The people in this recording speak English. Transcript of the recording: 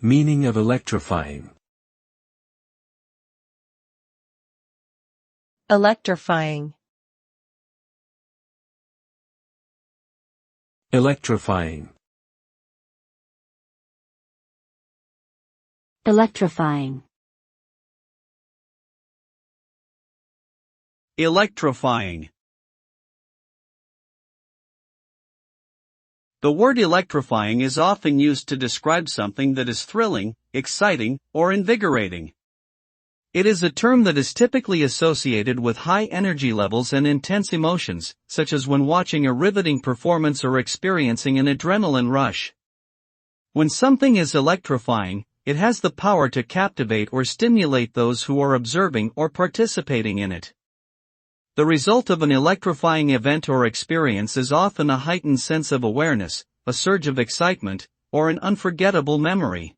Meaning of electrifying. Electrifying. Electrifying. Electrifying. Electrifying. The word electrifying is often used to describe something that is thrilling, exciting, or invigorating. It is a term that is typically associated with high energy levels and intense emotions, such as when watching a riveting performance or experiencing an adrenaline rush. When something is electrifying, it has the power to captivate or stimulate those who are observing or participating in it. The result of an electrifying event or experience is often a heightened sense of awareness, a surge of excitement, or an unforgettable memory.